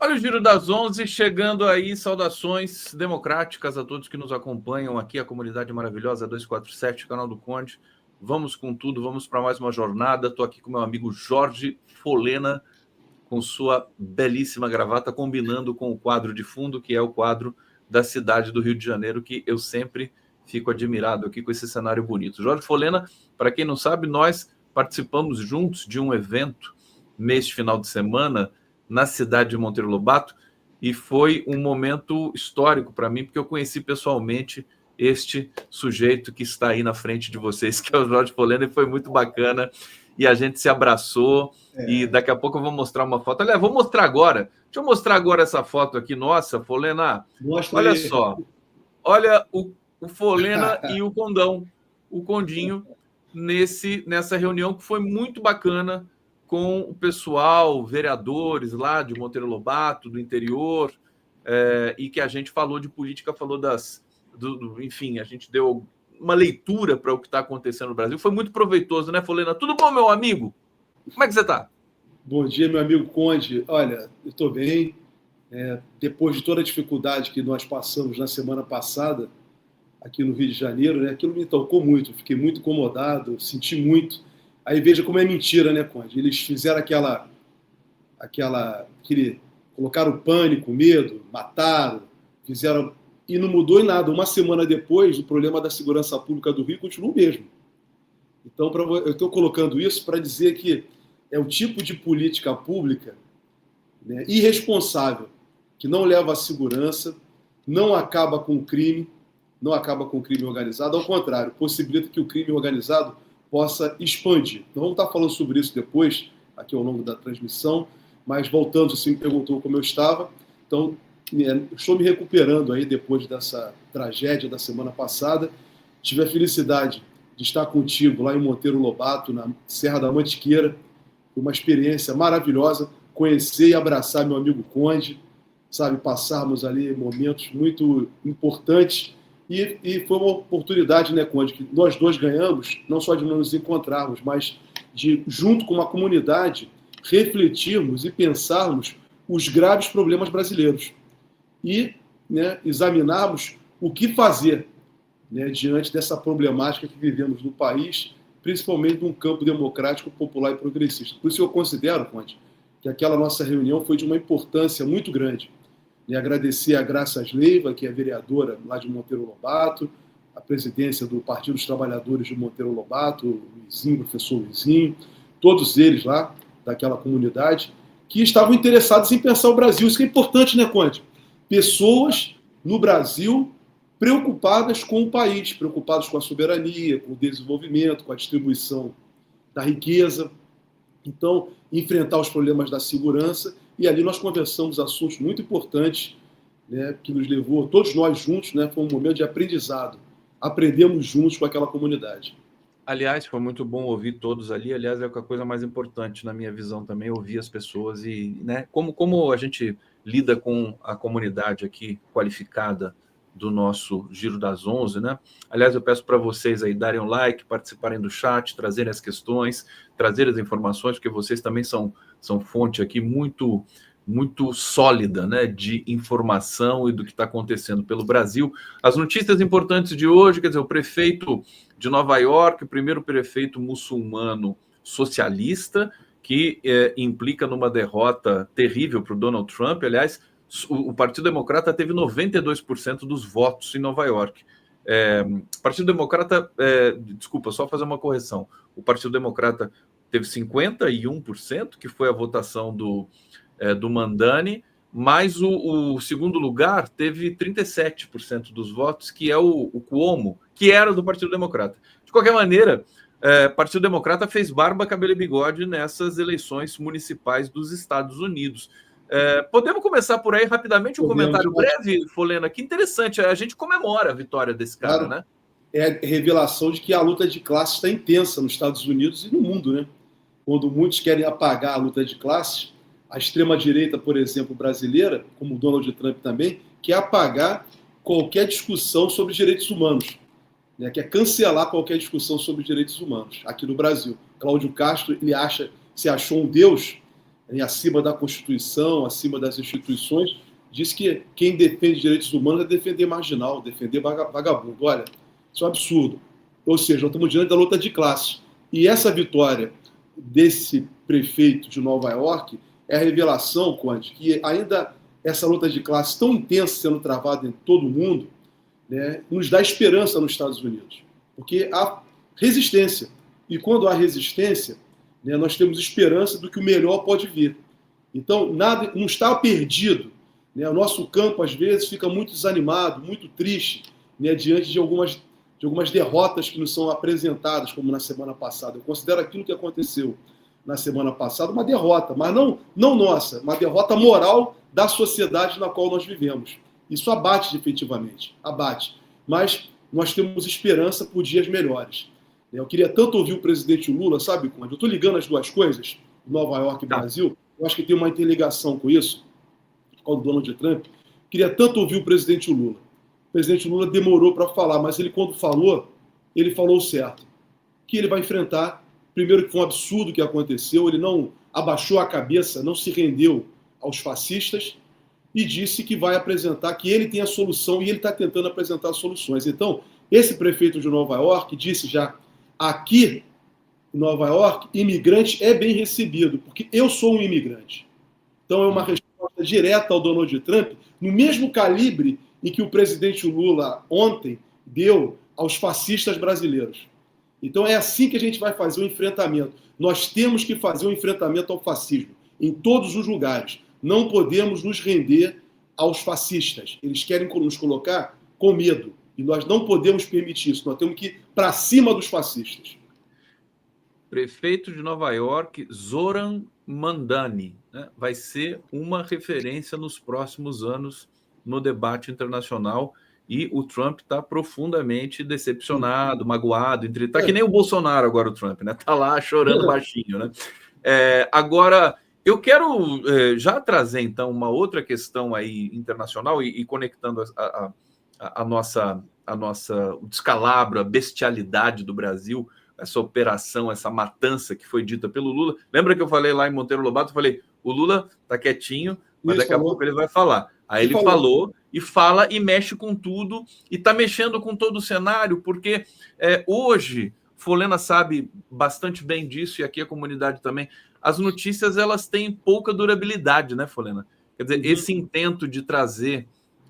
Olha o Giro das 11, chegando aí, saudações democráticas a todos que nos acompanham aqui, a comunidade maravilhosa 247, canal do Conde. Vamos com tudo, vamos para mais uma jornada. Estou aqui com meu amigo Jorge Folena, com sua belíssima gravata, combinando com o quadro de fundo, que é o quadro da cidade do Rio de Janeiro, que eu sempre fico admirado aqui com esse cenário bonito. Jorge Folena, para quem não sabe, nós participamos juntos de um evento neste final de semana, na cidade de Monteiro Lobato, e foi um momento histórico para mim, porque eu conheci pessoalmente este sujeito que está aí na frente de vocês, que é o Jorge Folena, e foi muito bacana, e a gente se abraçou, e daqui a pouco eu vou mostrar uma foto. Aliás, vou mostrar agora, deixa eu mostrar agora essa foto aqui, nossa, Folena, mostra olha aí. só, olha o Folena e o Condão, o Condinho, nessa reunião que foi muito bacana, com o pessoal, vereadores lá de Monteiro Lobato, do interior, e que a gente falou de política, falou enfim, a gente deu uma leitura para o que está acontecendo no Brasil. Foi muito proveitoso, né, Folena? Tudo bom, meu amigo? Como é que você está? Bom dia, meu amigo Conde. Olha, eu estou bem. Depois de toda a dificuldade que nós passamos na semana passada, aqui no Rio de Janeiro, né, aquilo me tocou muito. Fiquei muito incomodado, senti muito. Aí veja como é mentira, né, Conde? Eles fizeram colocaram pânico, medo, mataram, fizeram, e não mudou em nada. Uma semana depois, o problema da segurança pública do Rio continua o mesmo. Então, eu estou colocando isso para dizer que é o tipo de política pública, né, irresponsável, que não leva à segurança, não acaba com o crime, não acaba com o crime organizado, ao contrário, possibilita que o crime organizado possa expandir. Então, vamos estar falando sobre isso depois, aqui ao longo da transmissão, mas voltando, você me perguntou como eu estava, então, estou me recuperando aí depois dessa tragédia da semana passada. Tive a felicidade de estar contigo lá em Monteiro Lobato, na Serra da Mantiqueira. Foi uma experiência maravilhosa, conhecer e abraçar meu amigo Conde, sabe, passarmos ali momentos muito importantes. E foi uma oportunidade, né, Conde, que nós dois ganhamos, não só de nos encontrarmos, mas de, junto com uma comunidade, refletirmos e pensarmos os graves problemas brasileiros. E, né, examinarmos o que fazer, né, diante dessa problemática que vivemos no país, principalmente num campo democrático, popular e progressista. Por isso eu considero, Conde, que aquela nossa reunião foi de uma importância muito grande. E agradecer a Graças Leiva, que é vereadora lá de Monteiro Lobato, a presidência do Partido dos Trabalhadores de Monteiro Lobato, o Luizinho, o professor Luizinho, todos eles lá, daquela comunidade, que estavam interessados em pensar o Brasil. Isso que é importante, né, Conde? Pessoas no Brasil preocupadas com o país, preocupadas com a soberania, com o desenvolvimento, com a distribuição da riqueza. Então, enfrentar os problemas da segurança. E ali nós conversamos assuntos muito importantes, né, que nos levou, todos nós juntos, né, foi um momento de aprendizado. Aprendemos juntos com aquela comunidade. Aliás, foi muito bom ouvir todos ali. Aliás, é a coisa mais importante na minha visão também, ouvir as pessoas e, né, como a gente lida com a comunidade aqui qualificada do nosso Giro das 11, né? Aliás, eu peço para vocês aí darem um like, participarem do chat, trazerem as questões, trazerem as informações, porque vocês também são fonte aqui muito sólida, né, de informação e do que está acontecendo pelo Brasil. As notícias importantes de hoje, quer dizer, o prefeito de Nova York, o primeiro prefeito muçulmano socialista, que implica numa derrota terrível para o Donald Trump. Aliás, o Partido Democrata teve 92% dos votos em Nova York. O Partido Democrata, desculpa, só fazer uma correção. O Partido Democrata teve 51%, que foi a votação do Mandani, mas o segundo lugar teve 37% dos votos, que é o Cuomo, que era do Partido Democrata. De qualquer maneira, o Partido Democrata fez barba, cabelo e bigode nessas eleições municipais dos Estados Unidos. Podemos começar por aí rapidamente um comentário breve, Folena? Que interessante, a gente comemora a vitória desse cara, né? É a revelação de que a luta de classes está intensa nos Estados Unidos e no mundo, né? Quando muitos querem apagar a luta de classes, a extrema-direita, por exemplo, brasileira, como o Donald Trump também, quer apagar qualquer discussão sobre direitos humanos, né? Quer cancelar qualquer discussão sobre direitos humanos aqui no Brasil. Cláudio Castro, ele se achou um deus, acima da Constituição, acima das instituições, diz que quem defende direitos humanos é defender marginal, defender vagabundo. Olha, isso é um absurdo. Ou seja, nós estamos diante da luta de classes. E essa vitória desse prefeito de Nova York é a revelação, Conde, que ainda essa luta de classes tão intensa sendo travada em todo o mundo, né, nos dá esperança nos Estados Unidos. Porque há resistência. E quando há resistência, né, nós temos esperança do que o melhor pode vir. Então, nada não está perdido. Né? O nosso campo, às vezes, fica muito desanimado, muito triste, né, diante de algumas derrotas que nos são apresentadas, como na semana passada. Eu considero aquilo que aconteceu na semana passada uma derrota, mas não nossa, uma derrota moral da sociedade na qual nós vivemos. Isso abate efetivamente, abate. Mas nós temos esperança por dias melhores. Eu queria tanto ouvir o presidente Lula, sabe, Conde? Eu estou ligando as duas coisas, Nova York e Brasil, eu acho que tem uma interligação com isso, por causa do Donald Trump. Queria tanto ouvir o presidente Lula. O presidente Lula demorou para falar, mas ele, quando falou, ele falou certo. Que ele vai enfrentar, primeiro que foi um absurdo que aconteceu, ele não abaixou a cabeça, não se rendeu aos fascistas e disse que vai apresentar, que ele tem a solução e ele está tentando apresentar soluções. Então, esse prefeito de Nova York disse já, aqui em Nova York, imigrante é bem recebido, porque eu sou um imigrante. Então é uma resposta direta ao Donald Trump, no mesmo calibre em que o presidente Lula ontem deu aos fascistas brasileiros. Então é assim que a gente vai fazer o enfrentamento. Nós temos que fazer o enfrentamento ao fascismo, em todos os lugares. Não podemos nos render aos fascistas. Eles querem nos colocar com medo. E nós não podemos permitir isso. Nós temos que ir para cima dos fascistas. Prefeito de Nova York, Zoran Mandani, né, vai ser uma referência nos próximos anos no debate internacional. E o Trump está profundamente decepcionado, magoado. Está que nem o Bolsonaro agora, o Trump, né? Está lá chorando baixinho, né? Agora, eu quero já trazer, então, uma outra questão aí internacional e conectando o descalabro, a bestialidade do Brasil, essa operação, essa matança que foi dita pelo Lula. Lembra que eu falei lá em Monteiro Lobato? Eu falei, o Lula está quietinho, mas daqui a pouco ele vai falar. Aí ele falou e fala e mexe com tudo e está mexendo com todo o cenário, porque hoje, Folena sabe bastante bem disso e aqui a comunidade também, as notícias elas têm pouca durabilidade, né, Folena? Quer dizer, esse intento de trazer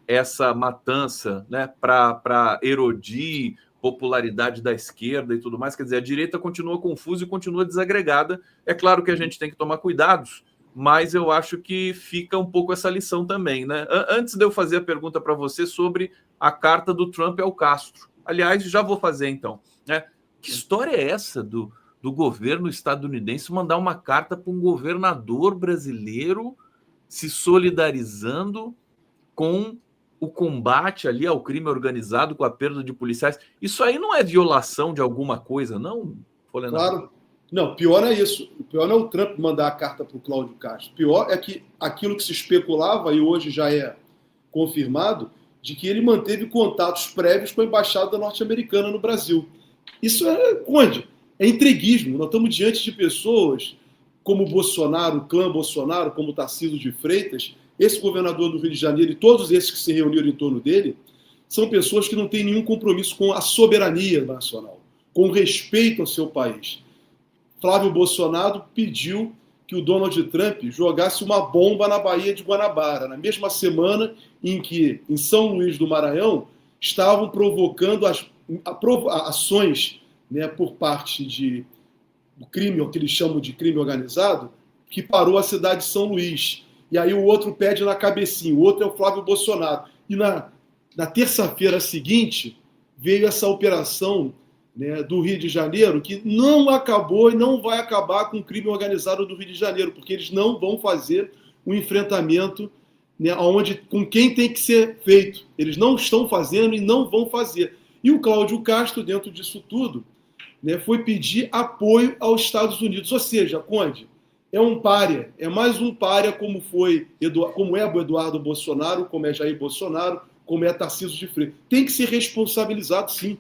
essa matança, né, para erodir popularidade da esquerda e tudo mais, quer dizer, a direita continua confusa e continua desagregada. É claro que a gente tem que tomar cuidados, mas eu acho que fica um pouco essa lição também, né? Antes de eu fazer a pergunta para você sobre a carta do Trump ao Castro, aliás, já vou fazer então, né? Que história é essa do governo estadunidense mandar uma carta para um governador brasileiro se solidarizando com o combate ali ao crime organizado, com a perda de policiais? Isso aí não é violação de alguma coisa, não, Folena? Claro. Não, pior é isso. O pior não é o Trump mandar a carta para o Cláudio Castro. Pior é que aquilo que se especulava, e hoje já é confirmado, de que ele manteve contatos prévios com a embaixada norte-americana no Brasil. Isso é, Conde, é entreguismo. Nós estamos diante de pessoas como Bolsonaro, o clã Bolsonaro, como Tarcísio de Freitas, esse governador do Rio de Janeiro e todos esses que se reuniram em torno dele, são pessoas que não têm nenhum compromisso com a soberania nacional, com o respeito ao seu país. Flávio Bolsonaro pediu que o Donald Trump jogasse uma bomba na Baía de Guanabara, na mesma semana em que, em São Luís do Maranhão, estavam provocando ações, né, por parte do crime, o que eles chamam de crime organizado, que parou a cidade de São Luís. E aí o outro pede na cabecinha, o outro é o Flávio Bolsonaro. E na terça-feira seguinte, veio essa operação, né, do Rio de Janeiro, que não acabou e não vai acabar com o crime organizado do Rio de Janeiro, porque eles não vão fazer um enfrentamento, né, com quem tem que ser feito. Eles não estão fazendo e não vão fazer. E o Cláudio Castro, dentro disso tudo, né, foi pedir apoio aos Estados Unidos. Ou seja, Conde, é um pária, é mais um pária como é o Eduardo Bolsonaro, como é Jair Bolsonaro, como é Tarcísio de Freitas. Tem que ser responsabilizado, sim.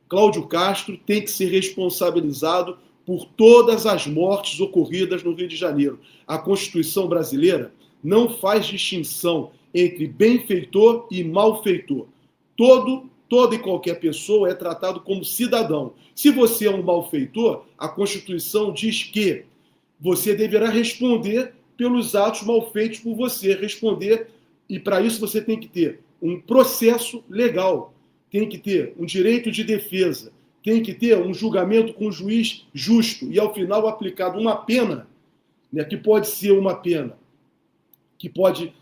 Cláudio Castro tem que ser responsabilizado por todas as mortes ocorridas no Rio de Janeiro. A Constituição brasileira não faz distinção entre benfeitor e malfeitor. Toda e qualquer pessoa é tratado como cidadão. Se você é um malfeitor, a Constituição diz que você deverá responder pelos atos mal feitos por você. Responder, e para isso você tem que ter um processo legal, tem que ter um direito de defesa, tem que ter um julgamento com um juiz justo e, ao final, aplicado uma pena, né, que pode ser uma pena que pode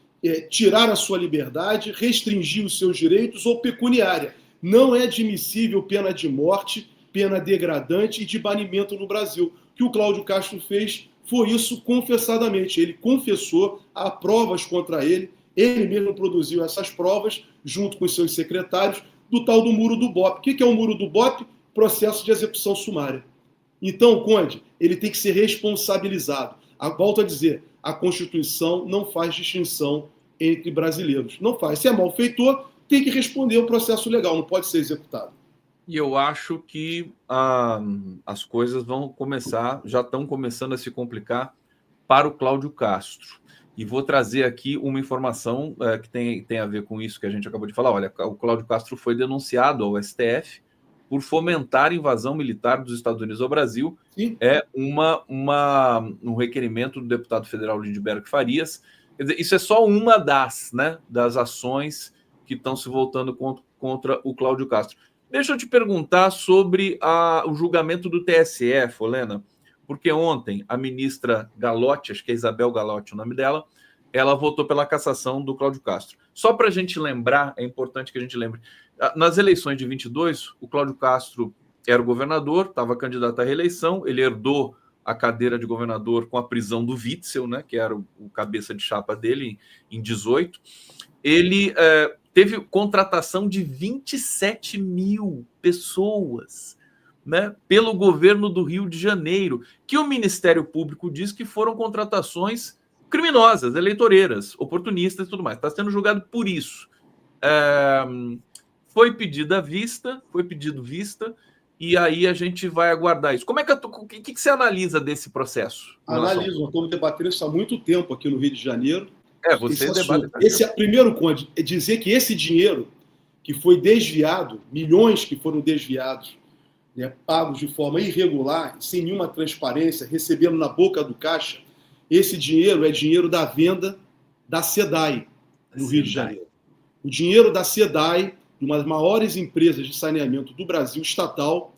tirar a sua liberdade, restringir os seus direitos ou pecuniária. Não é admissível pena de morte, pena degradante e de banimento no Brasil. O que o Cláudio Castro fez foi isso confessadamente. Ele confessou, há provas contra ele mesmo produziu essas provas, junto com os seus secretários, do tal do Muro do BOP. O que é o Muro do BOP? Processo de execução sumária. Então, Conde, ele tem que ser responsabilizado. Volto a dizer, a Constituição não faz distinção entre brasileiros. Não faz. Se é malfeitor, tem que responder ao processo legal, não pode ser executado. E eu acho que as coisas vão começar, já estão começando a se complicar para o Cláudio Castro. E vou trazer aqui uma informação que tem a ver com isso que a gente acabou de falar. Olha, o Cláudio Castro foi denunciado ao STF por fomentar a invasão militar dos Estados Unidos ao Brasil. Sim. É um requerimento do deputado federal Lindbergh Farias. Quer dizer, isso é só uma das ações que estão se voltando contra o Cláudio Castro. Deixa eu te perguntar sobre o julgamento do TSE, Folena, porque ontem a ministra Galotti, acho que é Isabel Galotti o nome dela, ela votou pela cassação do Cláudio Castro. Só para a gente lembrar, é importante que a gente lembre, nas eleições de 22, o Cláudio Castro era o governador, estava candidato à reeleição, ele herdou a cadeira de governador com a prisão do Witzel, né, que era o cabeça de chapa dele em 18. Ele teve contratação de 27 mil pessoas, né, pelo governo do Rio de Janeiro, que o Ministério Público diz que foram contratações criminosas, eleitoreiras, oportunistas e tudo mais. Está sendo julgado por isso. Foi pedido vista, e aí a gente vai aguardar isso. O que você analisa desse processo? Analiso, nós estamos debatendo isso há muito tempo aqui no Rio de Janeiro. Você debate. Primeiro, Conde, é dizer que esse dinheiro que foi desviado, milhões que foram desviados, né, pagos de forma irregular, sem nenhuma transparência, recebendo na boca do caixa, esse dinheiro é dinheiro da venda da SEDAI, no Rio de Janeiro. O dinheiro da SEDAI, uma das maiores empresas de saneamento do Brasil, estatal,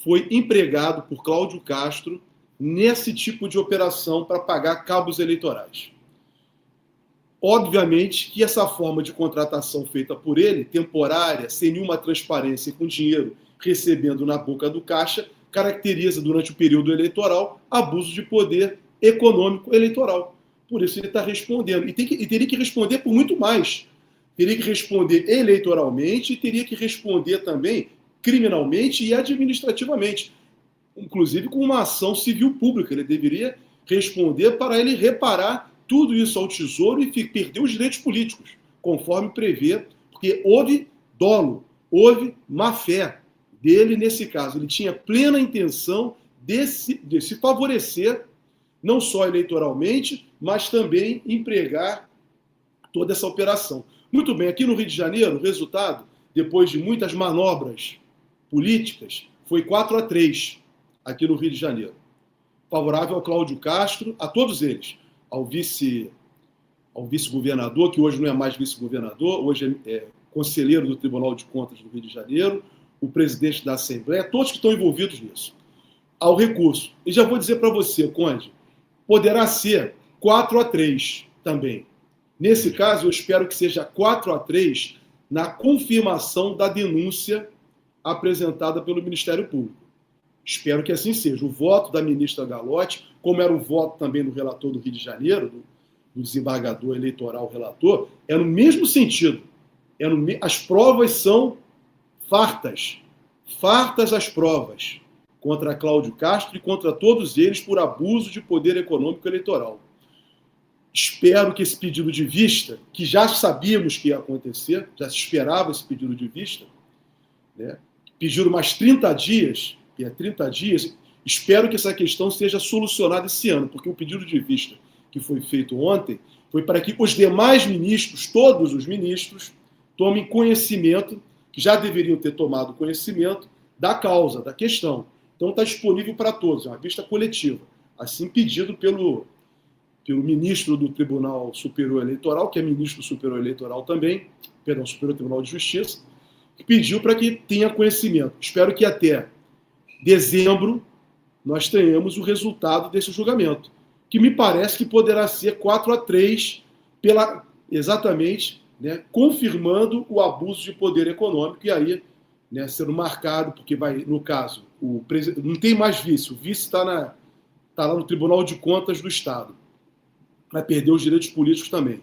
foi empregado por Cláudio Castro nesse tipo de operação para pagar cabos eleitorais. Obviamente que essa forma de contratação feita por ele, temporária, sem nenhuma transparência e com dinheiro recebendo na boca do caixa, caracteriza, durante o período eleitoral, abuso de poder econômico eleitoral. Por isso ele está respondendo. E teria que responder por muito mais. Teria que responder eleitoralmente e teria que responder também criminalmente e administrativamente. Inclusive com uma ação civil pública. Ele deveria responder para ele reparar tudo isso ao Tesouro e perder os direitos políticos, conforme prevê, porque houve dolo, houve má-fé dele nesse caso. Ele tinha plena intenção de se favorecer, não só eleitoralmente, mas também empregar toda essa operação. Muito bem, aqui no Rio de Janeiro, o resultado, depois de muitas manobras políticas, foi 4-3 aqui no Rio de Janeiro. Favorável ao Cláudio Castro, a todos eles. Ao vice-governador, que hoje não é mais vice-governador, hoje é conselheiro do Tribunal de Contas do Rio de Janeiro, o presidente da Assembleia, todos que estão envolvidos nisso. Ao recurso. E já vou dizer para você, Conde, poderá ser 4-3 também. Nesse caso, eu espero que seja 4-3 na confirmação da denúncia apresentada pelo Ministério Público. Espero que assim seja. O voto da ministra Galotti, como era o voto também do relator do Rio de Janeiro, do desembargador eleitoral relator, é no mesmo sentido. As provas são fartas. Fartas as provas contra Cláudio Castro e contra todos eles por abuso de poder econômico eleitoral. Espero que esse pedido de vista, que já sabíamos que ia acontecer, já se esperava esse pedido de vista, né? Pediram mais 30 dias, que é 30 dias, Espero que essa questão seja solucionada esse ano, porque o pedido de vista que foi feito ontem foi para que os demais ministros, todos os ministros, tomem conhecimento, que já deveriam ter tomado conhecimento, da causa, da questão. Então está disponível para todos, é uma vista coletiva, assim pedido pelo ministro do Tribunal Superior Eleitoral, que é ministro do Superior Eleitoral também, perdão, Superior Tribunal de Justiça, que pediu para que tenha conhecimento. Espero que até dezembro nós tenhamos o resultado desse julgamento, que me parece que poderá ser 4-3, exatamente, né, confirmando o abuso de poder econômico, e aí, né, sendo marcado, porque vai, no caso, não tem mais vice, o vice está lá no Tribunal de Contas do Estado, vai perder os direitos políticos também.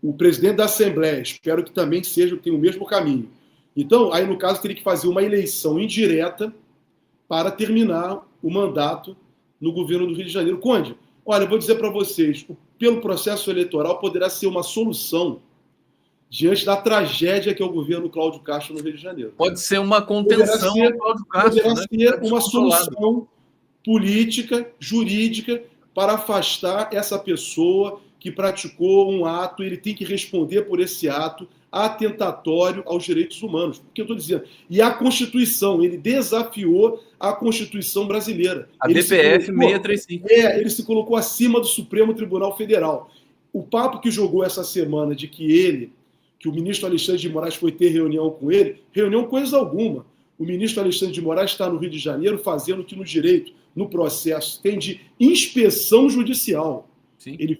O presidente da Assembleia, espero que também tenha o mesmo caminho. Então, aí no caso, teria que fazer uma eleição indireta para terminar o mandato no governo do Rio de Janeiro. Conde, olha, eu vou dizer para vocês, pelo processo eleitoral poderá ser uma solução diante da tragédia que é o governo Cláudio Castro no Rio de Janeiro. Pode ser uma contenção ao Cláudio Castro. Poderá ser uma solução política, jurídica, para afastar essa pessoa que praticou um ato, ele tem que responder por esse ato atentatório aos direitos humanos. O que eu estou dizendo? E a Constituição, ele desafiou a Constituição brasileira. A DPF 635. Ele se colocou acima do Supremo Tribunal Federal. O papo que jogou essa semana de que o ministro Alexandre de Moraes foi ter reunião com ele, reunião coisa alguma. O ministro Alexandre de Moraes está no Rio de Janeiro fazendo o que no direito, no processo, tem de inspeção judicial. Sim. Ele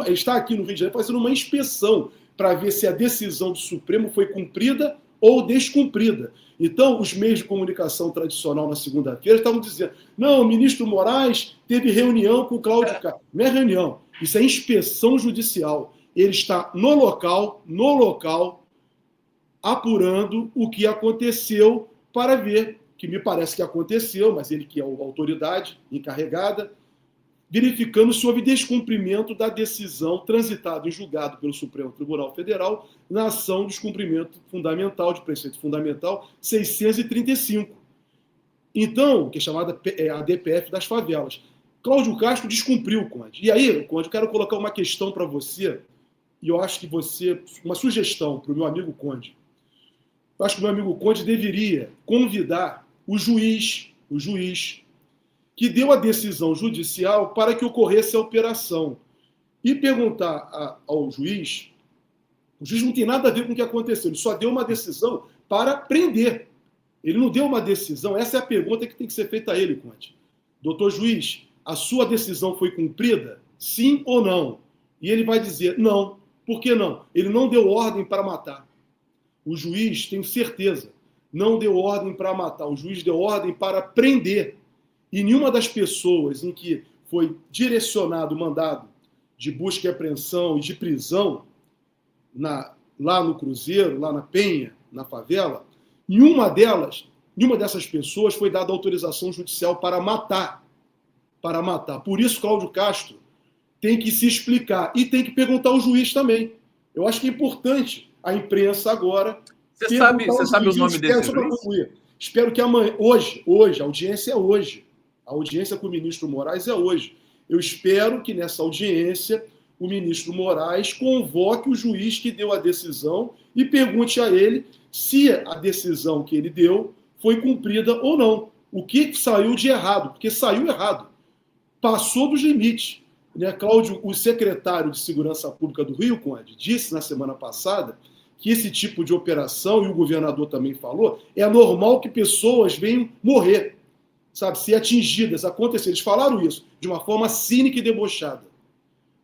está aqui no Rio de Janeiro fazendo uma inspeção para ver se a decisão do Supremo foi cumprida ou descumprida. Então, os meios de comunicação tradicional na segunda-feira estavam dizendo: não, o ministro Moraes teve reunião com o Cláudio Castro. Não é reunião, isso é inspeção judicial. Ele está no local, apurando o que aconteceu para ver, que me parece que aconteceu, mas ele que é a autoridade encarregada, verificando se houve descumprimento da decisão transitada em julgado pelo Supremo Tribunal Federal na ação de descumprimento fundamental, de preceito fundamental 635. Então, que é chamada a DPF das favelas. Cláudio Castro descumpriu, Conde. E aí, Conde, eu quero colocar uma questão para você, e eu acho que uma sugestão para o meu amigo Conde. Eu acho que o meu amigo Conde deveria convidar o juiz que deu a decisão judicial para que ocorresse a operação e perguntar ao juiz. O juiz não tem nada a ver com o que aconteceu, ele só deu uma decisão para prender. Ele não deu uma decisão, essa é a pergunta que tem que ser feita a ele, Conde. Doutor juiz, a sua decisão foi cumprida? Sim ou não? E ele vai dizer não. Por que não? Ele não deu ordem para matar. O juiz, tenho certeza, não deu ordem para matar. O juiz deu ordem para prender. E nenhuma das pessoas em que foi direcionado o mandado de busca e apreensão e de prisão, lá no Cruzeiro, lá na Penha, na favela, nenhuma dessas pessoas foi dada autorização judicial para matar. Por isso, Cláudio Castro tem que se explicar e tem que perguntar ao juiz também. Eu acho que é importante a imprensa agora... Você sabe o nome desse juiz? Espero que amanhã, hoje, a audiência é hoje. A audiência com o ministro Moraes é hoje. Eu espero que nessa audiência o ministro Moraes convoque o juiz que deu a decisão e pergunte a ele se a decisão que ele deu foi cumprida ou não. O que saiu de errado? Porque saiu errado. Passou dos limites. Né? Cláudio, o secretário de Segurança Pública do Rio, Conde, disse na semana passada que esse tipo de operação, e o governador também falou, é normal que pessoas venham morrer, sabe, ser atingidas, acontecer. Eles falaram isso de uma forma cínica e debochada.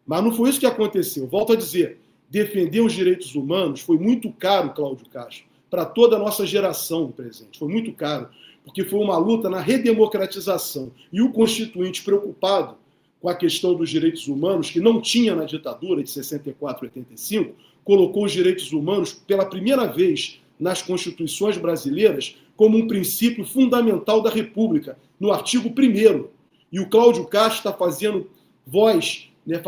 Mas não foi isso que aconteceu. Volto a dizer, defender os direitos humanos foi muito caro, Cláudio Castro, para toda a nossa geração presente. Foi muito caro, porque foi uma luta na redemocratização. E o Constituinte, preocupado com a questão dos direitos humanos, que não tinha na ditadura de 64 e 85, colocou os direitos humanos pela primeira vez nas constituições brasileiras como um princípio fundamental da República, no artigo 1º. E o Cláudio Castro está fazendo voz, né,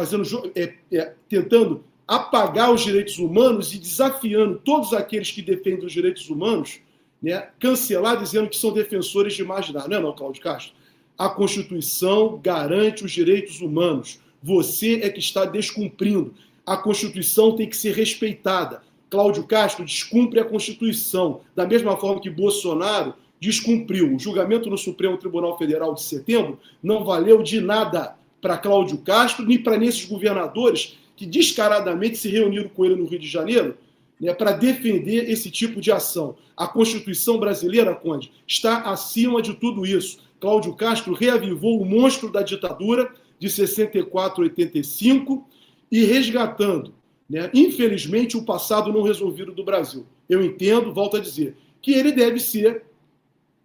tentando apagar os direitos humanos e desafiando todos aqueles que defendem os direitos humanos, né, cancelar, dizendo que são defensores de marginais. Não é não, Cláudio Castro? A Constituição garante os direitos humanos. Você é que está descumprindo. A Constituição tem que ser respeitada. Cláudio Castro descumpre a Constituição, da mesma forma que Bolsonaro descumpriu. O julgamento no Supremo Tribunal Federal de setembro não valeu de nada para Cláudio Castro, nem para esses governadores que descaradamente se reuniram com ele no Rio de Janeiro, né, para defender esse tipo de ação. A Constituição brasileira, Conde, está acima de tudo isso. Cláudio Castro reavivou o monstro da ditadura de 64 a 85 e resgatando, né, infelizmente, o passado não resolvido do Brasil. Eu entendo, volto a dizer, que ele deve ser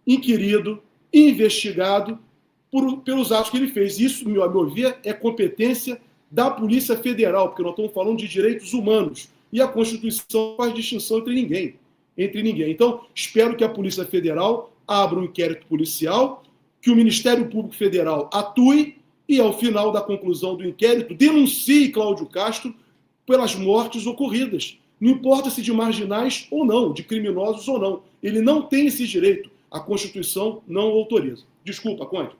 inquirido, investigado pelos atos que ele fez. Isso, a meu ver, é competência da Polícia Federal, porque nós estamos falando de direitos humanos. E a Constituição faz distinção entre ninguém. Então, espero que a Polícia Federal abra um inquérito policial, que o Ministério Público Federal atue e, ao final da conclusão do inquérito, denuncie Cláudio Castro pelas mortes ocorridas. Não importa se de marginais ou não, de criminosos ou não. Ele não tem esse direito. A Constituição não o autoriza. Desculpa, Conde.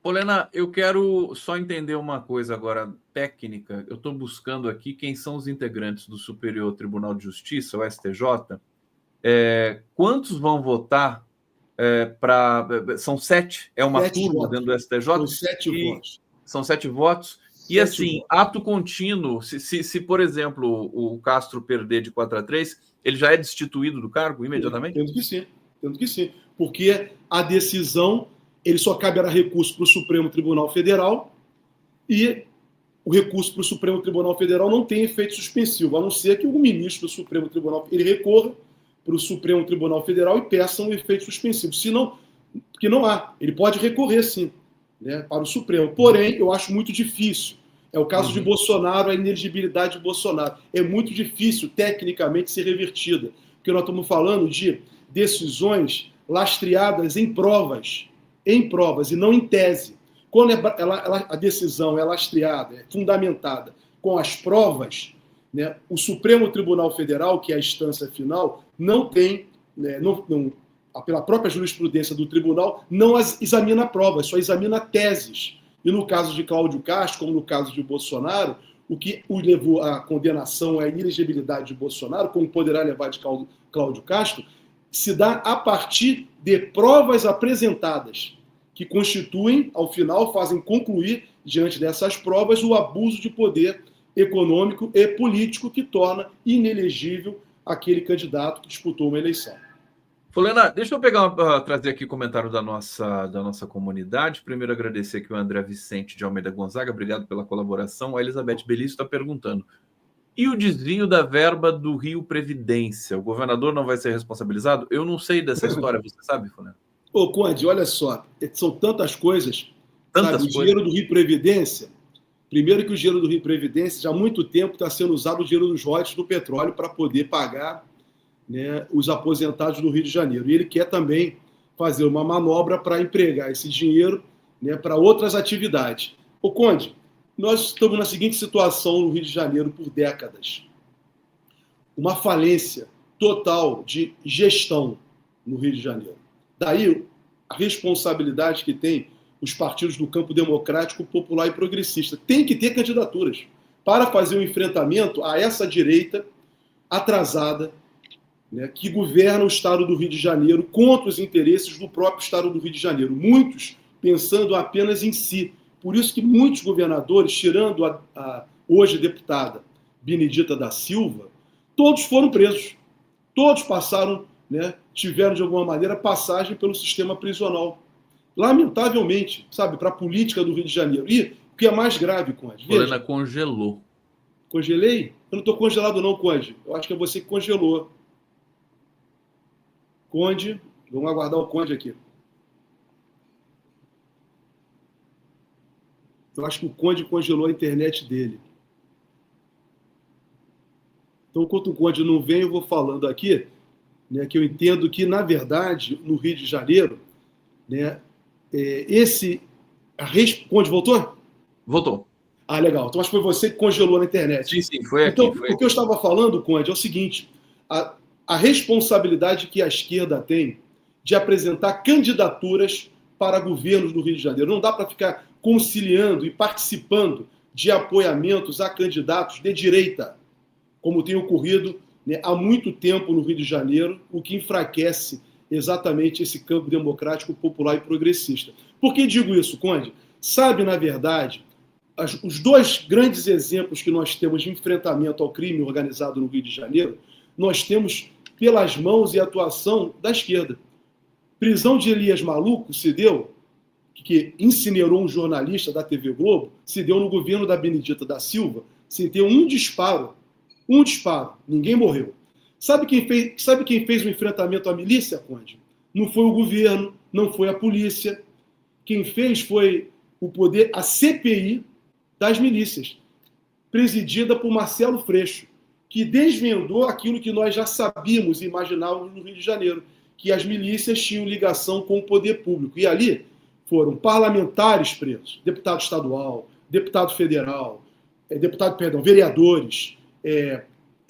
Helena, eu quero só entender uma coisa agora técnica. Eu estou buscando aqui quem são os integrantes do Superior Tribunal de Justiça, o STJ. Quantos vão votar para... São 7? É uma 7 turma votos. dentro do STJ? São 7 votos. São 7 votos. E assim, ato contínuo, se, por exemplo, o Castro perder de 4-3, ele já é destituído do cargo imediatamente? Tendo que sim. Porque a decisão, ele só caberá recurso para o Supremo Tribunal Federal e o recurso para o Supremo Tribunal Federal não tem efeito suspensivo, a não ser que o ministro do Supremo Tribunal ele recorra para o Supremo Tribunal Federal e peça um efeito suspensivo. Senão, porque não há. Ele pode recorrer, sim, né, para o Supremo. Porém, eu acho muito difícil. É o caso de Bolsonaro, a inelegibilidade de Bolsonaro. É muito difícil, tecnicamente, ser revertida. Porque nós estamos falando de decisões lastreadas em provas e não em tese. Quando a decisão é lastreada, é fundamentada com as provas, né, o Supremo Tribunal Federal, que é a instância final, não tem, né, pela própria jurisprudência do tribunal, não examina provas, só examina teses. E no caso de Cláudio Castro, como no caso de Bolsonaro, o que o levou à condenação é a inelegibilidade de Bolsonaro, como poderá levar de Cláudio Castro, se dá a partir de provas apresentadas, que constituem, ao final, fazem concluir, diante dessas provas, o abuso de poder econômico e político que torna inelegível aquele candidato que disputou uma eleição. Helena, deixa eu trazer aqui o comentário da nossa comunidade. Primeiro, agradecer aqui o André Vicente de Almeida Gonzaga, obrigado pela colaboração. A Elizabeth Belício está perguntando: e o desvio da verba do Rio Previdência? O governador não vai ser responsabilizado? Eu não sei dessa história, você sabe, Helena? Ô, Conde, olha só, são tantas coisas. O dinheiro do Rio Previdência, primeiro que o dinheiro do Rio Previdência, já há muito tempo está sendo usado o dinheiro dos royalties do petróleo para poder pagar, né, os aposentados do Rio de Janeiro. E ele quer também fazer uma manobra para empregar esse dinheiro, né, para outras atividades. Ô, Conde, nós estamos na seguinte situação no Rio de Janeiro por décadas. Uma falência total de gestão no Rio de Janeiro. Daí a responsabilidade que tem os partidos do campo democrático, popular e progressista. Tem que ter candidaturas para fazer um enfrentamento a essa direita atrasada, né, que governa o Estado do Rio de Janeiro contra os interesses do próprio Estado do Rio de Janeiro. Muitos pensando apenas em si. Por isso que muitos governadores, tirando a hoje deputada Benedita da Silva, todos foram presos. Todos passaram, né, tiveram de alguma maneira passagem pelo sistema prisional. Lamentavelmente, sabe, para a política do Rio de Janeiro. E o que é mais grave, Conde? Helena congelou. Congelei? Eu não estou congelado não, Conde. Eu acho que é você que congelou. Conde, vamos aguardar o Conde aqui. Eu acho que o Conde congelou a internet dele. Então, enquanto o Conde não vem, eu vou falando aqui, né, que eu entendo que, na verdade, no Rio de Janeiro, né, Conde, voltou? Voltou. Ah, legal. Então, acho que foi você que congelou na internet. Sim, foi aqui. Então, o que eu estava falando, Conde, é o seguinte: a responsabilidade que a esquerda tem de apresentar candidaturas para governos do Rio de Janeiro. Não dá para ficar conciliando e participando de apoiamentos a candidatos de direita, como tem ocorrido, né, há muito tempo no Rio de Janeiro, o que enfraquece exatamente esse campo democrático, popular e progressista. Por que digo isso, Conde? Sabe, na verdade, os dois grandes exemplos que nós temos de enfrentamento ao crime organizado no Rio de Janeiro, nós temos pelas mãos e atuação da esquerda. Prisão de Elias Maluco se deu, que incinerou um jornalista da TV Globo, se deu no governo da Benedita da Silva, se deu um disparo, ninguém morreu. Sabe quem fez o enfrentamento à milícia, Conde? Não foi o governo, não foi a polícia. Quem fez foi o poder, a CPI das milícias, presidida por Marcelo Freixo, que desvendou aquilo que nós já sabíamos e imaginávamos no Rio de Janeiro, que as milícias tinham ligação com o poder público. E ali foram parlamentares presos, deputado estadual, deputado federal, vereadores,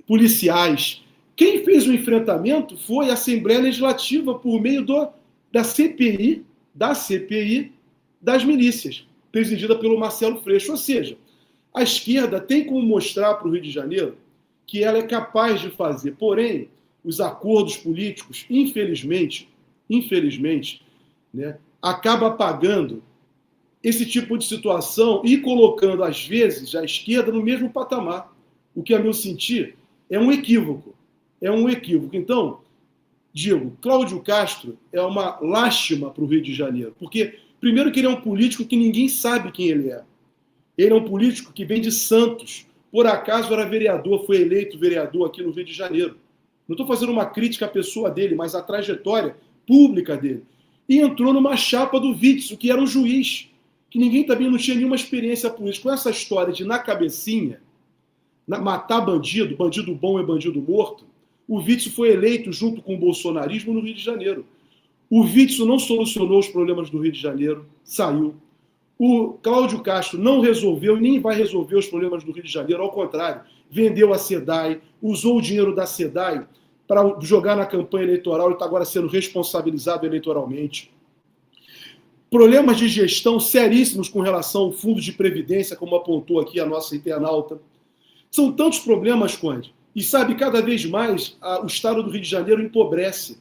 policiais. Quem fez o enfrentamento foi a Assembleia Legislativa por meio da CPI das milícias, presidida pelo Marcelo Freixo. Ou seja, a esquerda tem como mostrar para o Rio de Janeiro que ela é capaz de fazer. Porém, os acordos políticos, infelizmente, né, acaba apagando esse tipo de situação e colocando, às vezes, a esquerda no mesmo patamar. O que, a meu sentir, é um equívoco. Então, digo, Cláudio Castro é uma lástima para o Rio de Janeiro, porque, primeiro, que ele é um político que ninguém sabe quem ele é. Ele é um político que vem de Santos. Por acaso era vereador, foi eleito vereador aqui no Rio de Janeiro. Não estou fazendo uma crítica à pessoa dele, mas à trajetória pública dele. E entrou numa chapa do Witzel, que era um juiz, que ninguém também não tinha nenhuma experiência política. Com essa história de, na cabecinha, matar bandido bom é bandido morto, o Witzel foi eleito junto com o bolsonarismo no Rio de Janeiro. O Witzel não solucionou os problemas do Rio de Janeiro, saiu. O Cláudio Castro não resolveu e nem vai resolver os problemas do Rio de Janeiro, ao contrário, vendeu a SEDAI, usou o dinheiro da SEDAI para jogar na campanha eleitoral e está agora sendo responsabilizado eleitoralmente. Problemas de gestão seríssimos com relação ao fundo de previdência, como apontou aqui a nossa internauta. São tantos problemas, Conde. E, sabe, cada vez mais o estado do Rio de Janeiro empobrece.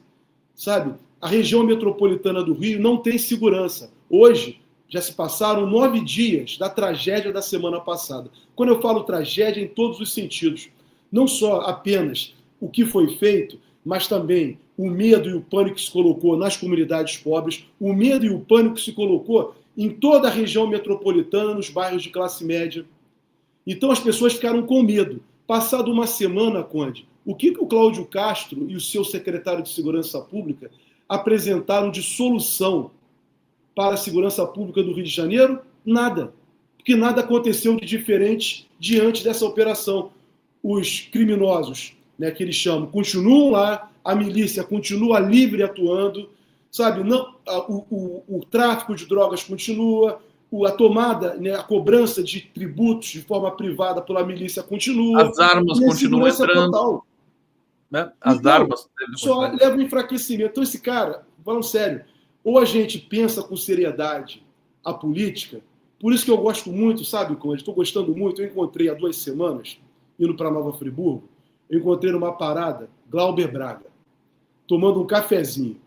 Sabe? A região metropolitana do Rio não tem segurança. Hoje, já se passaram 9 dias da tragédia da semana passada. Quando eu falo tragédia, em todos os sentidos. Não só apenas o que foi feito, mas também o medo e o pânico que se colocou nas comunidades pobres, o medo e o pânico que se colocou em toda a região metropolitana, nos bairros de classe média. Então as pessoas ficaram com medo. Passado uma semana, Conde, o que o Cláudio Castro e o seu secretário de Segurança Pública apresentaram de solução para a segurança pública do Rio de Janeiro? Nada. Porque nada aconteceu de diferente diante dessa operação. Os criminosos, né, que eles chamam, continuam lá, a milícia continua livre atuando, sabe? Não, o tráfico de drogas continua, a tomada, né, a cobrança de tributos de forma privada pela milícia continua. As armas continuam entrando. Total. Né? As armas... Só leva um enfraquecimento. Então esse cara, falando sério, ou a gente pensa com seriedade a política, por isso que eu gosto muito, sabe, como eu estou gostando muito, eu encontrei há 2 semanas, indo para Nova Friburgo, eu encontrei numa parada Glauber Braga, tomando um cafezinho.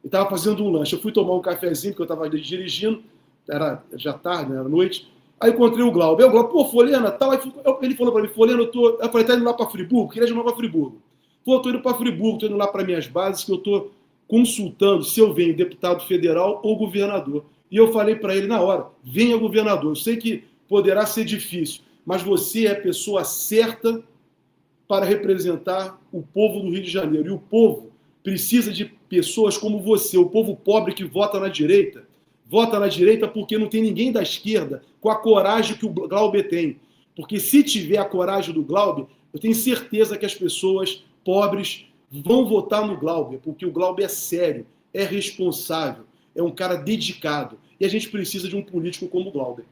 Ele estava fazendo um lanche. Eu fui tomar um cafezinho, porque eu estava dirigindo, era já tarde, né, era noite. Aí encontrei o Glauber. Eu, Glauber, pô, Folena, tal. Ele falou para mim, Folena, eu falei, tá indo lá para Friburgo? Queria de Nova Friburgo. Pô, eu tô indo para Friburgo, tô indo lá para minhas bases, que eu tô consultando se eu venho deputado federal ou governador. E eu falei para ele na hora, venha governador. Eu sei que poderá ser difícil, mas você é a pessoa certa para representar o povo do Rio de Janeiro. E o povo precisa de pessoas como você, o povo pobre que vota na direita porque não tem ninguém da esquerda com a coragem que o Glauber tem. Porque se tiver a coragem do Glauber, eu tenho certeza que as pessoas pobres vão votar no Glauber, porque o Glauber é sério, é responsável, é um cara dedicado. E a gente precisa de um político como o Glauber.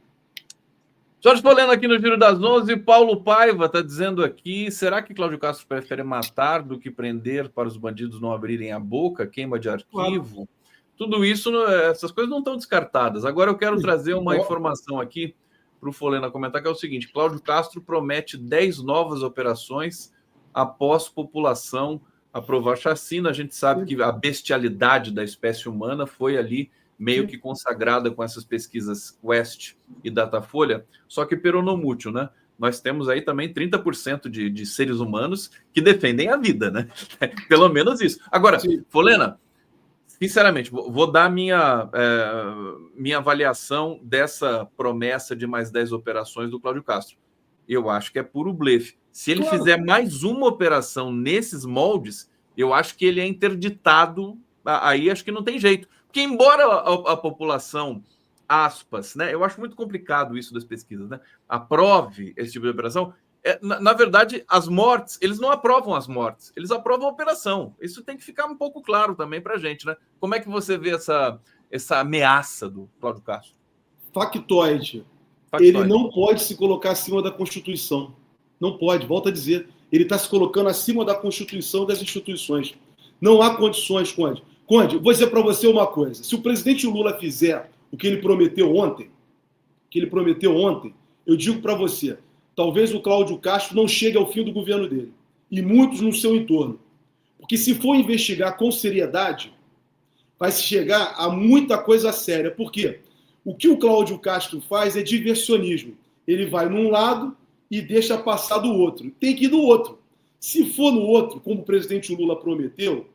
Jorge Folena aqui no Giro das 11, Paulo Paiva está dizendo aqui, será que Cláudio Castro prefere matar do que prender para os bandidos não abrirem a boca? Queima de arquivo? Claro. tudo isso, essas coisas não estão descartadas. Agora eu quero trazer uma informação aqui para o Folena comentar, que é o seguinte: Cláudio Castro promete 10 novas operações após população aprovar chacina. A gente sabe que a bestialidade da espécie humana foi ali meio que consagrada com essas pesquisas Quest e Datafolha, só que peronomútil, né? Nós temos aí também 30% de seres humanos que defendem a vida, né? Pelo menos isso. Agora, Folena, sinceramente, vou dar minha avaliação dessa promessa de mais 10 operações do Cláudio Castro. Eu acho que é puro blefe. Se ele fizer mais uma operação nesses moldes, eu acho que ele é interditado. Aí acho que não tem jeito. Porque embora a população, aspas, né? Eu acho muito complicado isso das pesquisas, né? Aprove esse tipo de operação. Na verdade, as mortes, eles não aprovam as mortes, eles aprovam a operação. Isso tem que ficar um pouco claro também para a gente, né? Como é que você vê essa ameaça do Cláudio Castro? Factoide. Ele não pode se colocar acima da Constituição. Não pode, volto a dizer. Ele está se colocando acima da Constituição e das instituições. Não há condições, Conde. Conde, vou dizer para você uma coisa. Se o presidente Lula fizer o que ele prometeu ontem, eu digo para você, talvez o Cláudio Castro não chegue ao fim do governo dele. E muitos no seu entorno. Porque se for investigar com seriedade, vai se chegar a muita coisa séria. Por quê? O que o Cláudio Castro faz é diversionismo. Ele vai num lado e deixa passar do outro. Tem que ir do outro. Se for no outro, como o presidente Lula prometeu,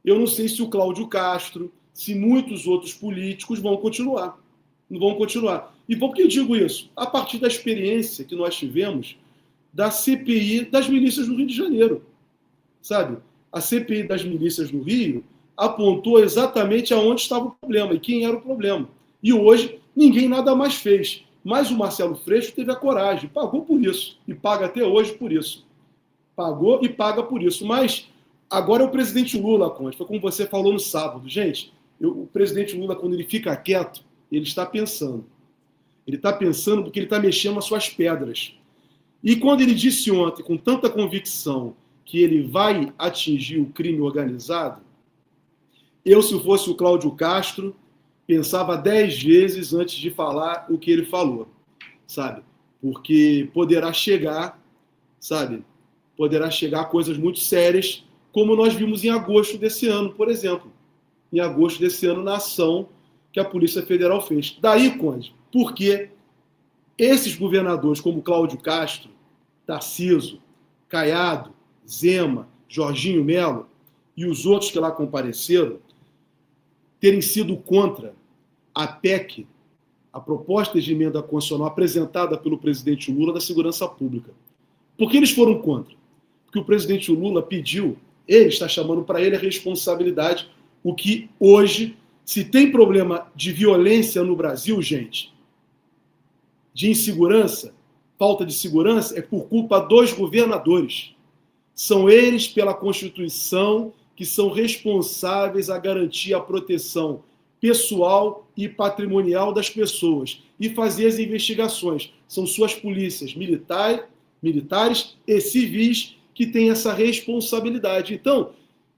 eu não sei se o Cláudio Castro, se muitos outros políticos vão continuar. Não vão continuar. E por que eu digo isso? A partir da experiência que nós tivemos da CPI das milícias no Rio de Janeiro. Sabe? A CPI das milícias no Rio apontou exatamente aonde estava o problema e quem era o problema. E hoje ninguém nada mais fez. Mas o Marcelo Freixo teve a coragem, pagou por isso. E paga até hoje por isso. Pagou e paga por isso. Mas agora é o presidente Lula, Conde. Foi como você falou no sábado. Gente, o presidente Lula, quando ele fica quieto, ele está pensando. Ele está pensando porque ele está mexendo as suas pedras. E quando ele disse ontem, com tanta convicção, que ele vai atingir o crime organizado, eu, se fosse o Cláudio Castro, pensava 10 vezes antes de falar o que ele falou, sabe? Porque poderá chegar, sabe? Poderá chegar a coisas muito sérias, como nós vimos em agosto desse ano, por exemplo. Em agosto desse ano, na ação que a Polícia Federal fez. Daí, Conde, porque esses governadores como Cláudio Castro, Tarcísio, Caiado, Zema, Jorginho Melo e os outros que lá compareceram, terem sido contra a PEC, a proposta de emenda constitucional apresentada pelo presidente Lula da Segurança Pública. Por que eles foram contra? Porque o presidente Lula pediu, ele está chamando para ele a responsabilidade, o que hoje, se tem problema de violência no Brasil, gente, de insegurança, falta de segurança, é por culpa dos governadores. São eles, pela Constituição, que são responsáveis a garantir a proteção pessoal e patrimonial das pessoas e fazer as investigações. São suas polícias militares e civis que têm essa responsabilidade. Então,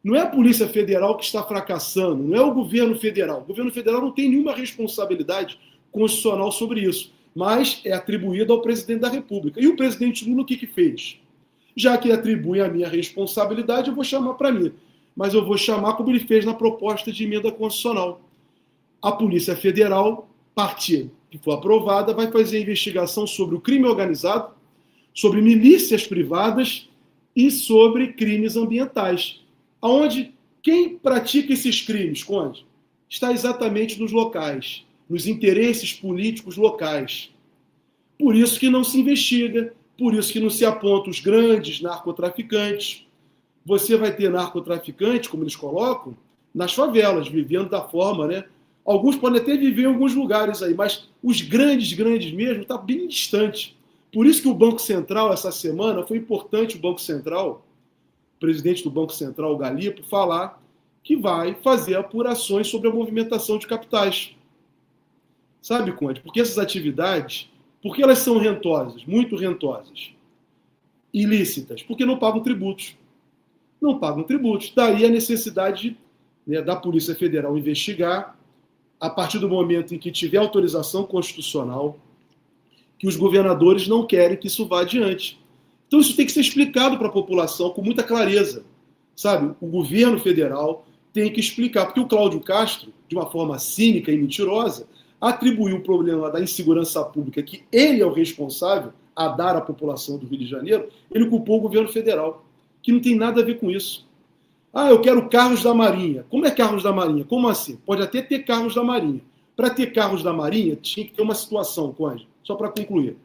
não é a Polícia Federal que está fracassando, não é o governo federal. O governo federal não tem nenhuma responsabilidade constitucional sobre isso, mas é atribuído ao presidente da República. E o presidente Lula o que fez? Já que atribui a minha responsabilidade, eu vou chamar para mim. Mas eu vou chamar como ele fez na proposta de emenda constitucional. A Polícia Federal, partida que for aprovada, vai fazer investigação sobre o crime organizado, sobre milícias privadas e sobre crimes ambientais. Onde quem pratica esses crimes, Conde, está exatamente nos locais, nos interesses políticos locais. Por isso que não se investiga, por isso que não se aponta os grandes narcotraficantes. Você vai ter narcotraficante, como eles colocam, nas favelas, vivendo da forma, né? Alguns podem até viver em alguns lugares aí, mas os grandes mesmo, está bem distante. Por isso que o Banco Central, essa semana, foi importante o Banco Central, o presidente do Banco Central, o Galipo, falar que vai fazer apurações sobre a movimentação de capitais. Sabe, Conde? Porque essas atividades, porque elas são rentosas, muito rentosas, ilícitas, porque não pagam tributos. Não pagam tributos. Daí a necessidade de né, da Polícia Federal investigar a partir do momento em que tiver autorização constitucional, que os governadores não querem que isso vá adiante. Então isso tem que ser explicado para a população com muita clareza, sabe? O governo federal tem que explicar, porque o Cláudio Castro, de uma forma cínica e mentirosa, atribuiu o problema da insegurança pública, que ele é o responsável a dar à população do Rio de Janeiro, ele culpou o governo federal, que não tem nada a ver com isso. Ah, eu quero carros da Marinha. Como é carros da Marinha? Como assim? Pode até ter carros da Marinha. Para ter carros da Marinha, tinha que ter uma situação, Conde, só para concluir.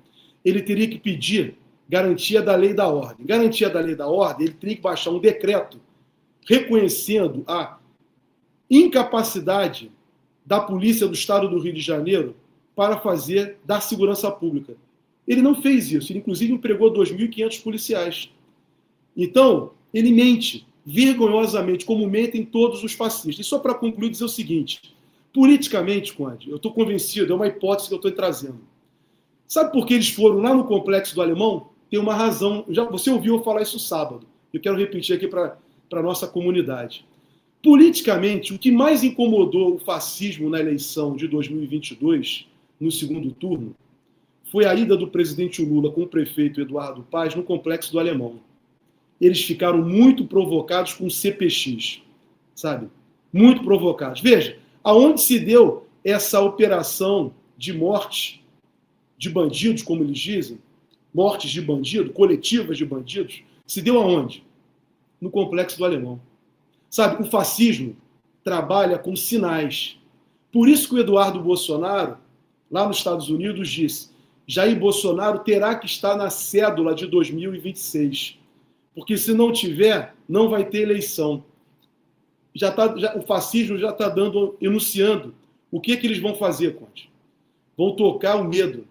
Ele teria que pedir garantia da lei da ordem. Garantia da lei da ordem, ele teria que baixar um decreto reconhecendo a incapacidade da polícia do estado do Rio de Janeiro para dar segurança pública. Ele não fez isso. Ele, inclusive, empregou 2.500 policiais. Então, ele mente vergonhosamente, como mentem todos os fascistas. E só para concluir, dizer o seguinte: politicamente, Conde, eu estou convencido, é uma hipótese que eu estou trazendo. Sabe por que eles foram lá no Complexo do Alemão? Tem uma razão. Você ouviu eu falar isso sábado. Eu quero repetir aqui para a nossa comunidade. Politicamente, o que mais incomodou o fascismo na eleição de 2022, no segundo turno, foi a ida do presidente Lula com o prefeito Eduardo Paes no Complexo do Alemão. Eles ficaram muito provocados com o CPX, sabe? Muito provocados. Veja, aonde se deu essa operação de morte de bandidos, como eles dizem, mortes de bandido, coletivas de bandidos, se deu aonde? No Complexo do Alemão. Sabe, o fascismo trabalha com sinais. Por isso que o Eduardo Bolsonaro, lá nos Estados Unidos, disse: Jair Bolsonaro terá que estar na cédula de 2026. Porque se não tiver, não vai ter eleição. O fascismo já está enunciando o que eles vão fazer, Conde. Vão tocar o medo,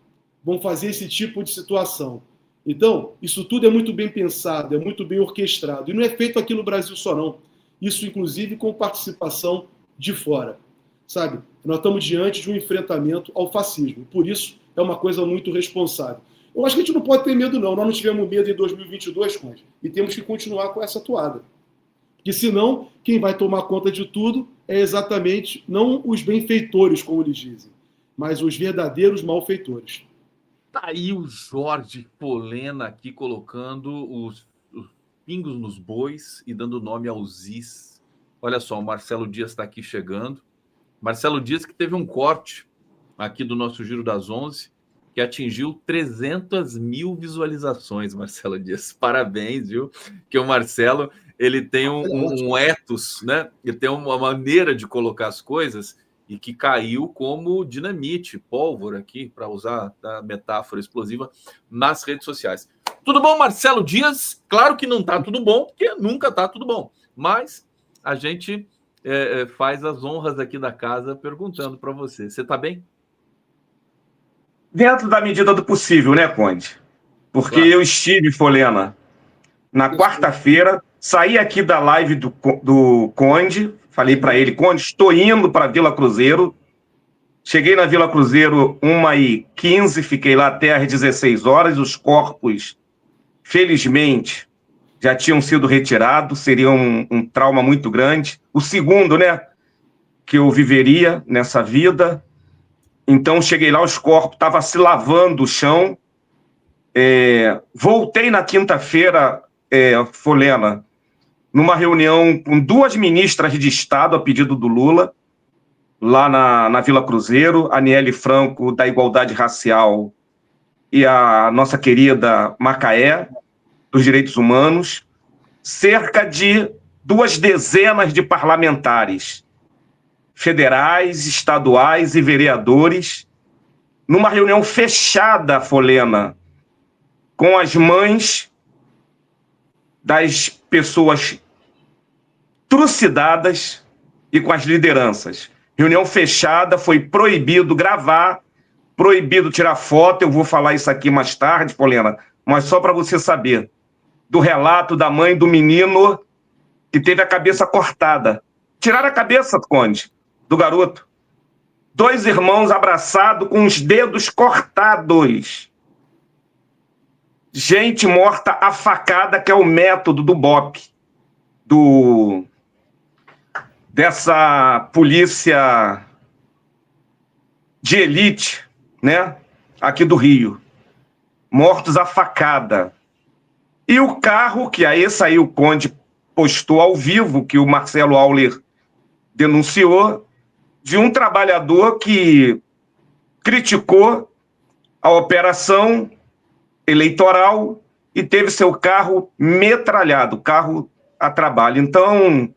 vão fazer esse tipo de situação. Então, isso tudo é muito bem pensado, é muito bem orquestrado. E não é feito aqui no Brasil só, não. Isso, inclusive, com participação de fora. Sabe? Nós estamos diante de um enfrentamento ao fascismo. Por isso, é uma coisa muito responsável. Eu acho que a gente não pode ter medo, não. Nós não tivemos medo em 2022, Conde, e temos que continuar com essa toada. Porque, senão, quem vai tomar conta de tudo é exatamente, não os benfeitores, como eles dizem, mas os verdadeiros malfeitores. Tá aí o Jorge Polena aqui colocando os pingos nos bois e dando nome aos is. Olha só, o Marcelo Dias está aqui chegando. Marcelo Dias, que teve um corte aqui do nosso Giro das 11, que atingiu 300 mil visualizações, Marcelo Dias. Parabéns, viu? Que o Marcelo, ele tem um ethos, né? Ele tem uma maneira de colocar as coisas e que caiu como dinamite, pólvora aqui, para usar a metáfora explosiva, nas redes sociais. Tudo bom, Marcelo Dias? Claro que não está tudo bom, porque nunca está tudo bom. Mas a gente faz as honras aqui da casa perguntando para você. Você está bem? Dentro da medida do possível, né, Conde? Porque claro. Eu estive, Folena, na quarta-feira, saí aqui da live do Conde, falei para ele: Conde, estou indo para Vila Cruzeiro. Cheguei na Vila Cruzeiro 1h15, fiquei lá até às 16 horas. Os corpos, felizmente, já tinham sido retirados, seria um trauma muito grande. O segundo, né, que eu viveria nessa vida. Então, cheguei lá, os corpos estavam se lavando o chão. Voltei na quinta-feira, Folena, numa reunião com 2 ministras de Estado, a pedido do Lula, lá na Vila Cruzeiro, a Aniele Franco, da Igualdade Racial, e a nossa querida Macaé, dos Direitos Humanos, cerca de 2 dezenas de parlamentares, federais, estaduais e vereadores, numa reunião fechada, Folena, com as mães das pessoas trucidadas e com as lideranças. Reunião fechada, foi proibido gravar, proibido tirar foto. Eu vou falar isso aqui mais tarde, Folena, mas só para você saber do relato da mãe do menino que teve a cabeça cortada. Tiraram a cabeça, Conde, do garoto. 2 irmãos abraçados com os dedos cortados. Gente morta a facada, que é o método do BOP, dessa polícia de elite, né, aqui do Rio, mortos à facada. E o carro, que aí saiu, o Conde postou ao vivo, que o Marcelo Auler denunciou, de um trabalhador que criticou a operação eleitoral e teve seu carro metralhado, carro a trabalho. Então,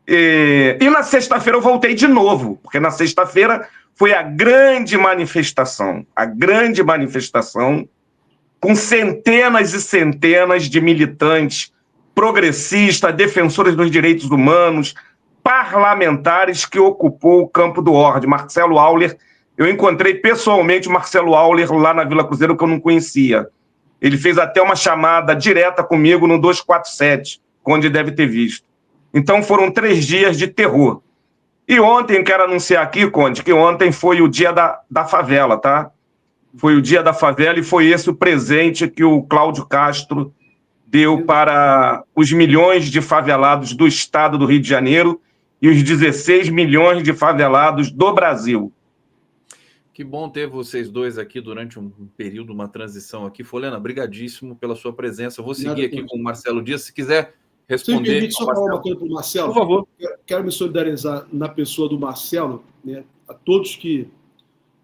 e na sexta-feira eu voltei de novo, porque na sexta-feira foi a grande manifestação com centenas e centenas de militantes progressistas, defensores dos direitos humanos, parlamentares que ocupou o Campo do Orde. Marcelo Auler, eu encontrei pessoalmente o Marcelo Auler lá na Vila Cruzeiro, que eu não conhecia. Ele fez até uma chamada direta comigo no 247, onde deve ter visto. Então foram 3 dias de terror. E ontem, quero anunciar aqui, Conde, que ontem foi o dia da favela, tá? Foi o dia da favela e foi esse o presente que o Cláudio Castro deu para os milhões de favelados do estado do Rio de Janeiro e os 16 milhões de favelados do Brasil. Que bom ter vocês dois aqui durante um período, uma transição aqui. Folena, brigadíssimo pela sua presença. Eu vou seguir aqui com o Marcelo Dias. Se quiser responder... Se me permite só falar uma coisa para o Marcelo? Por favor. Quero me solidarizar na pessoa do Marcelo, né, a todos que...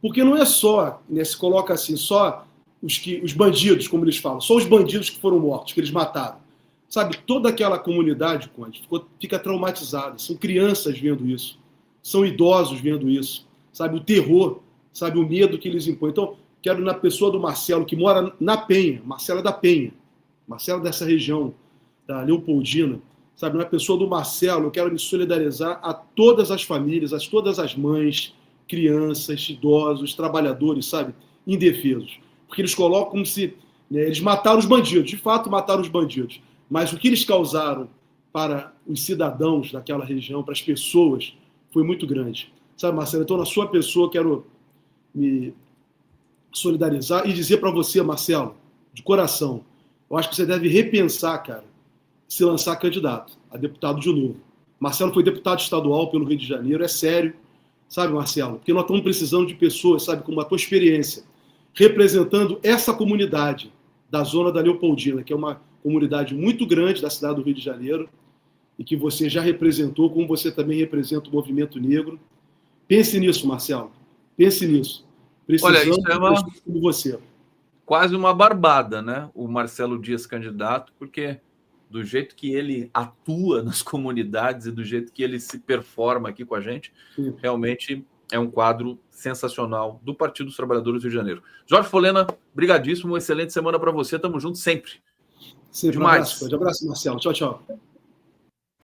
Porque não é só, né, se coloca assim, só os bandidos, como eles falam, só os bandidos que foram mortos, que eles mataram. Sabe, toda aquela comunidade, Conde, fica traumatizada. São crianças vendo isso, são idosos vendo isso. Sabe, o terror, sabe, o medo que eles impõem. Então, quero na pessoa do Marcelo, que mora na Penha, Marcelo é da Penha, Marcelo dessa região, da Leopoldina, sabe, na pessoa do Marcelo, eu quero me solidarizar a todas as famílias, a todas as mães, crianças, idosos, trabalhadores, sabe, indefesos. Porque eles colocam como se... Né, eles mataram os bandidos, de fato mataram os bandidos, mas o que eles causaram para os cidadãos daquela região, para as pessoas, foi muito grande. Sabe, Marcelo, então na sua pessoa quero me solidarizar e dizer para você, Marcelo, de coração, eu acho que você deve repensar, cara, se lançar candidato a deputado de novo. Marcelo foi deputado estadual pelo Rio de Janeiro, é sério, sabe, Marcelo? Porque nós estamos precisando de pessoas, sabe, com a tua experiência, representando essa comunidade da zona da Leopoldina, que é uma comunidade muito grande da cidade do Rio de Janeiro, e que você já representou, como você também representa o movimento negro. Pense nisso, Marcelo. Pense nisso. Precisamos Olha, isso é de como você. Quase uma barbada, né? O Marcelo Dias candidato, porque do jeito que ele atua nas comunidades e do jeito que ele se performa aqui com a gente, sim, realmente é um quadro sensacional do Partido dos Trabalhadores do Rio de Janeiro. Jorge Folena, brigadíssimo, uma excelente semana para você. Tamo junto sempre. Sempre. Demais. Um abraço, Marcelo. Tchau, tchau.